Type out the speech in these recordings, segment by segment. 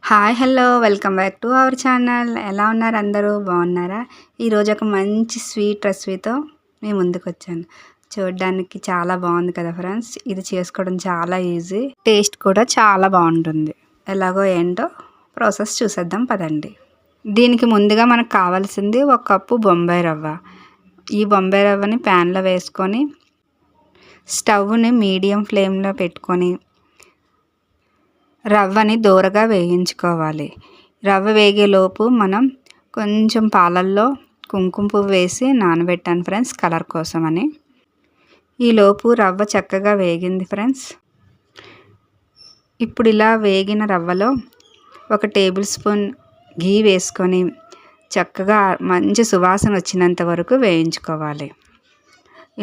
Hi hello welcome back to our channel. ఎలా ఉన్నారు అందరూ? బాగున్నారా? ఈరోజు ఒక మంచి స్వీట్ రెసిపీతో మీ ముందుకు వచ్చాను. చూడడానికి చాలా బాగుంది కదా ఫ్రెండ్స్. ఇది చేసుకోవడం చాలా ఈజీ, టేస్ట్ కూడా చాలా బాగుంటుంది. ఎలాగో ఏంటో ప్రాసెస్ చూసేద్దాం పదండి. దీనికి ముందుగా మనకు కావాల్సింది 1 కప్పు బొంబాయి రవ్వ. ఈ బొంబాయి రవ్వని ప్యాన్లో వేసుకొని స్టవ్ని మీడియం ఫ్లేమ్లో పెట్టుకొని రవ్వని దోరగా వేయించుకోవాలి. రవ్వ వేగేలోపు మనం కొంచెం పాలల్లో కుంకుమ పువ్వు వేసి నానబెట్టాను ఫ్రెండ్స్, కలర్ కోసమని. ఈలోపు రవ్వ చక్కగా వేగింది ఫ్రెండ్స్. ఇప్పుడు ఇలా వేగిన రవ్వలో 1 టేబుల్ స్పూన్ ఘీ వేసుకొని చక్కగా మంచి సువాసన వచ్చినంత వరకు వేయించుకోవాలి.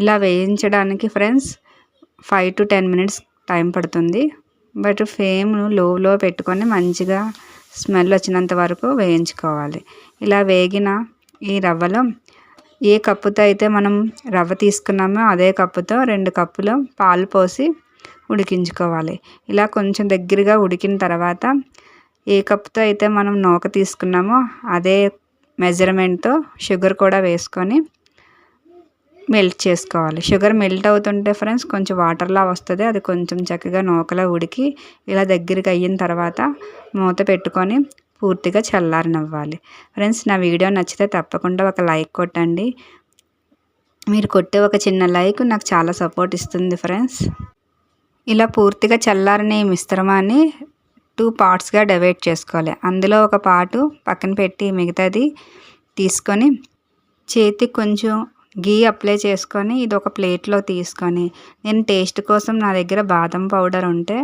ఇలా వేయించడానికి ఫ్రెండ్స్ 5 to 10 minutes టైం పడుతుంది. బట్ ఫ్లేమ్ను లోలో పెట్టుకొని మంచిగా స్మెల్ వచ్చినంత వరకు వేయించుకోవాలి. ఇలా వేగిన ఈ రవ్వలో ఏ కప్పుతో అయితే మనం రవ్వ తీసుకున్నామో అదే కప్పుతో 2 కప్పులు పాలు పోసి ఉడికించుకోవాలి. ఇలా కొంచెం దగ్గరగా ఉడికిన తర్వాత ఏ కప్పుతో అయితే మనం నూక తీసుకున్నామో అదే మెజర్మెంట్తో షుగర్ కూడా వేసుకొని మెల్ట్ చేసుకోవాలి. షుగర్ మెల్ట్ అవుతుంటే ఫ్రెండ్స్ కొంచెం వాటర్లా వస్తుంది. అది కొంచెం చక్కగా నూకలో ఉడికి ఇలా దగ్గరికి అయిన తర్వాత మూత పెట్టుకొని పూర్తిగా చల్లారనివ్వాలి. ఫ్రెండ్స్, నా వీడియో నచ్చితే తప్పకుండా ఒక లైక్ కొట్టండి. మీరు కొట్టే ఒక చిన్న లైక్ నాకు చాలా సపోర్ట్ ఇస్తుంది ఫ్రెండ్స్. ఇలా పూర్తిగా చల్లారని మిశ్రమాన్ని 2 పార్ట్స్గా డివైడ్ చేసుకోవాలి. అందులో ఒక పార్టు పక్కన పెట్టి మిగతాది తీసుకొని చేతికి కొంచెం ఘీ అప్లై చేసుకొని ఇది ఒక ప్లేట్లో తీసుకొని, నేను టేస్ట్ కోసం నా దగ్గర బాదం పౌడర్ ఉంటే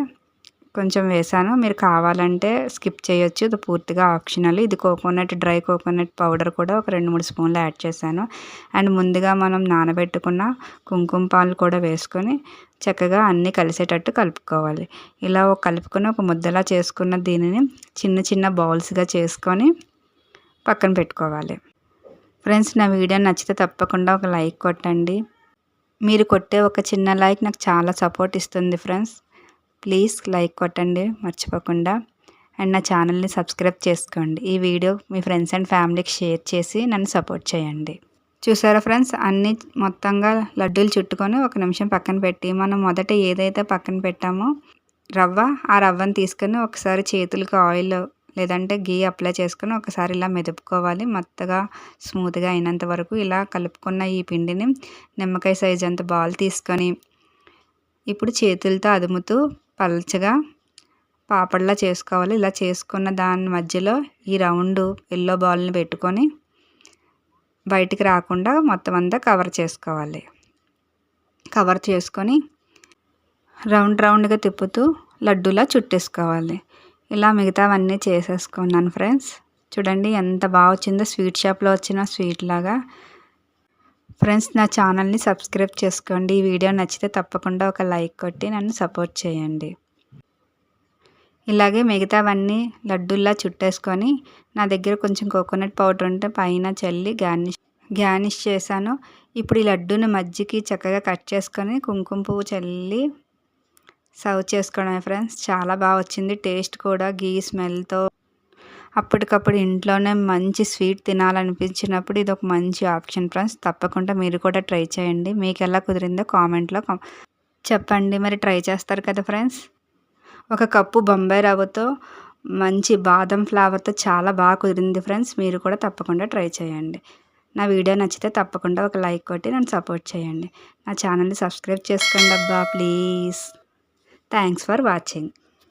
కొంచెం వేసాను. మీరు కావాలంటే స్కిప్ చేయొచ్చు, ఇది పూర్తిగా ఆప్షనల్. ఇది డ్రై కోకోనట్ పౌడర్ కూడా ఒక 2-3 స్పూన్లు యాడ్ చేశాను. అండ్ ముందుగా మనం నానబెట్టుకున్న కుంకుమ పాలు కూడా వేసుకొని చక్కగా అన్నీ కలిసేటట్టు కలుపుకోవాలి. ఇలా కలుపుకొని ఒక ముద్దలా చేసుకున్న దీనిని చిన్న చిన్న బౌల్స్గా చేసుకొని పక్కన పెట్టుకోవాలి. ఫ్రెండ్స్, నా వీడియో నచ్చితే తప్పకుండా ఒక లైక్ కొట్టండి. మీరు కొట్టే ఒక చిన్న లైక్ నాకు చాలా సపోర్ట్ ఇస్తుంది ఫ్రెండ్స్. ప్లీజ్ లైక్ కొట్టండి మర్చిపోకుండా. అండ్ నా ఛానల్ని సబ్స్క్రైబ్ చేసుకోండి. ఈ వీడియో మీ ఫ్రెండ్స్ అండ్ ఫ్యామిలీకి షేర్ చేసి నన్ను సపోర్ట్ చేయండి. చూసారా ఫ్రెండ్స్, అన్నీ మొత్తంగా లడ్డూలు చుట్టుకొని 1 నిమిషం పక్కన పెట్టి మనం మొదట ఏదైతే పక్కన పెట్టామో ఆ రవ్వని తీసుకొని ఒకసారి చేతులకు ఆయిల్ లేదంటే ఘీ అప్లై చేసుకొని ఒకసారి ఇలా మెదుపుకోవాలి. మెత్తగా స్మూత్గా అయినంత వరకు ఇలా కలుపుకున్న ఈ పిండిని నిమ్మకాయ సైజ్ అంత బాల్ తీసుకొని ఇప్పుడు చేతులతో అదుముతూ పల్చగా పాపడ్లా చేసుకోవాలి. ఇలా చేసుకున్న దాని మధ్యలో ఈ రౌండ్ ఎల్లో బాల్ని పెట్టుకొని బయటికి రాకుండా మొత్తం అంతా కవర్ చేసుకోవాలి. కవర్ చేసుకొని రౌండ్గా తిప్పుతూ లడ్డూలా చుట్టేసుకోవాలి. ఇలా మిగతావన్నీ చేసేసుకున్నాను ఫ్రెండ్స్. చూడండి ఎంత బాగా వచ్చిందో, స్వీట్ షాప్లో వచ్చిన స్వీట్ లాగా. ఫ్రెండ్స్, నా ఛానల్ని సబ్స్క్రైబ్ చేసుకోండి. ఈ వీడియో నచ్చితే తప్పకుండా ఒక లైక్ కొట్టి నన్ను సపోర్ట్ చేయండి. ఇలాగే మిగతావన్నీ లడ్డూల్లా చుట్టేసుకొని నా దగ్గర కొంచెం కోకోనట్ పౌడర్ ఉంటే పైన చల్లి గార్నిష్ చేశాను. ఇప్పుడు ఈ లడ్డూని మధ్యకి చక్కగా కట్ చేసుకొని కుంకుమ పువ్వు చల్లి సర్వ్ చేసుకోవడమే ఫ్రెండ్స్. చాలా బాగా వచ్చింది. టేస్ట్ కూడా ఘీ స్మెల్తో అప్పటికప్పుడు ఇంట్లోనే మంచి స్వీట్ తినాలనిపించినప్పుడు ఇది ఒక మంచి ఆప్షన్ ఫ్రెండ్స్. తప్పకుండా మీరు కూడా ట్రై చేయండి. మీకు ఎలా కుదిరిందో కామెంట్లో చెప్పండి. మరి ట్రై చేస్తారు కదా ఫ్రెండ్స్. 1 కప్పు బొంబాయి రవ్వతో మంచి బాదం ఫ్లేవర్తో చాలా బాగా కుదిరింది ఫ్రెండ్స్. మీరు కూడా తప్పకుండా ట్రై చేయండి. నా వీడియో నచ్చితే తప్పకుండా ఒక లైక్ కొట్టి నన్ను సపోర్ట్ చేయండి. నా ఛానల్ని సబ్స్క్రైబ్ చేసుకోండి అబ్బా ప్లీజ్. Thanks for watching.